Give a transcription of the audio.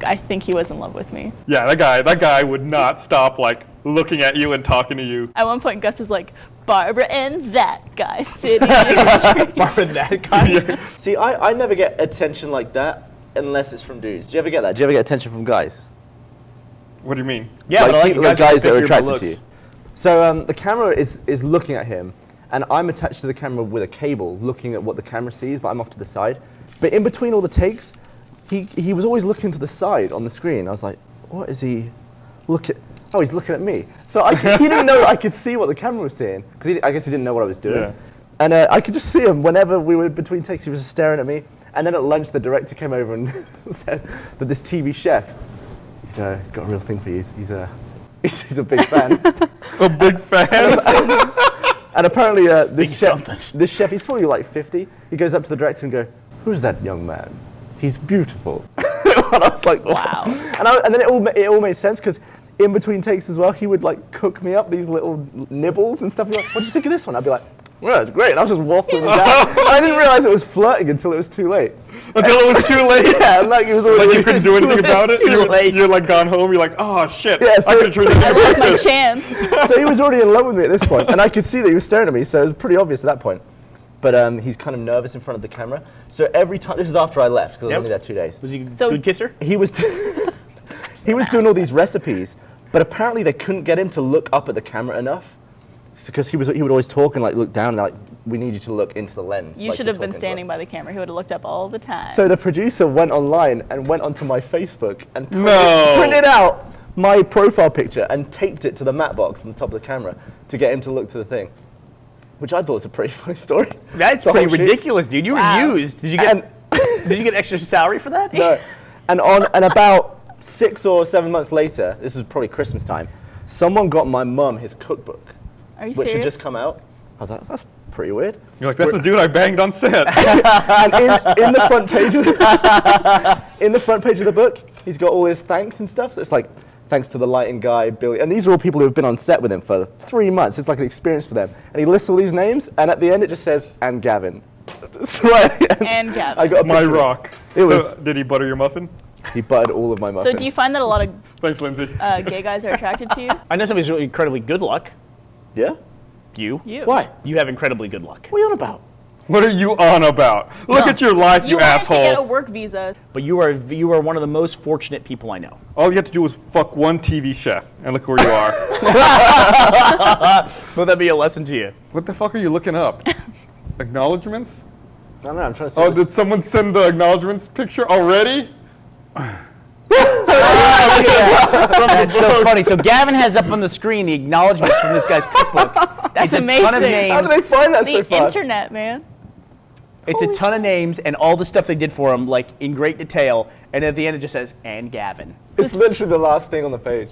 I think he was in love with me. Yeah, that guy would not stop like looking at you and talking to you. At one point, Gus was like, Barbara and that guy sitting in the street. Barbara and that guy? Yeah. See, I never get attention like that unless it's from dudes. Do you ever get that? Do you ever get attention from guys? What do you mean? Yeah, like but people, like guys that are pick your attracted looks. to you. So the camera is looking at him, and I'm attached to the camera with a cable, looking at what the camera sees, but I'm off to the side. But in between all the takes, he was always looking to the side on the screen. I was like, what is he looking? Oh, he's looking at me. So he didn't know I could see what the camera was seeing, because I guess he didn't know what I was doing. Yeah. And I could just see him whenever we were between takes. He was just staring at me. And then at lunch, the director came over and said that this TV chef, he's got a real thing for you. He's a big fan. A big fan? And apparently this chef, he's probably like 50. He goes up to the director and goes, "Who's that young man? He's beautiful." And I was like, Wow. And then it all made sense, because in between takes as well, he would like cook me up these little nibbles and stuff. He'd be like, "What do you think of this one?" I'd be like, "Well, it's great." And I was just waffling down. And I didn't realize it was flirting until it was too late. Until it was too late? Yeah, like it was already. Like you couldn't do anything about it? too late. You're like gone home, you're like, oh shit, Yeah, so- I could have turned this into That's my this. chance. So he was already in love with me at this point, and I could see that he was staring at me, so it was pretty obvious at that point. But he's kind of nervous in front of the camera. So every time, this is after I left, because I was only there 2 days. Was he a So- good kisser? He was doing all these recipes, but apparently they couldn't get him to look up at the camera enough, because he would always talk and like look down and like, "We need you to look into the lens." You like should you're have been talking to standing us." by the camera. He would have looked up all the time. So the producer went online and went onto my Facebook and No. printed out my profile picture and taped it to the matte box on the top of the camera to get him to look to the thing, which I thought was a pretty funny story. That's The pretty whole shoot. ridiculous, dude. You Wow. were used. Did you get extra salary for that? No. And about 6 or 7 months later, this was probably Christmas time, someone got my mum his cookbook, Are you which serious? had just come out. I was like, that's pretty weird. You're like, that's the dude I banged on set. And in the front page of the book, he's got all his thanks and stuff. So it's like, thanks to the lighting guy, Billy. And these are all people who have been on set with him for 3 months. It's like an experience for them. And he lists all these names, and at the end it just says, "and Gavin." And Gavin. I got a My picture of it. rock. It So, was- did he butter your muffin? He buttered all of my muffins. So do you find that a lot of Thanks, Lindsay. gay guys are attracted to you? I know somebody's really incredibly good luck. Yeah? You. You. Why? You have incredibly good luck. What are you on about? What are you on about? Look at your life, you wanted asshole. to get a work visa. But you are one of the most fortunate people I know. All you have to do is fuck one TV chef, and look where you are. Will that be a lesson to you? What the fuck are you looking up? Acknowledgments? I don't know, I'm trying to see. Oh, did someone send the acknowledgments picture already? That's so funny. So Gavin has up on the screen the acknowledgments from this guy's cookbook. That's It's a ton of amazing. How do names. they find that so The fast? internet, man. It's a ton of names and all the stuff they did for him, like in great detail. And at the end, it just says "and Gavin." It's literally the last thing on the page.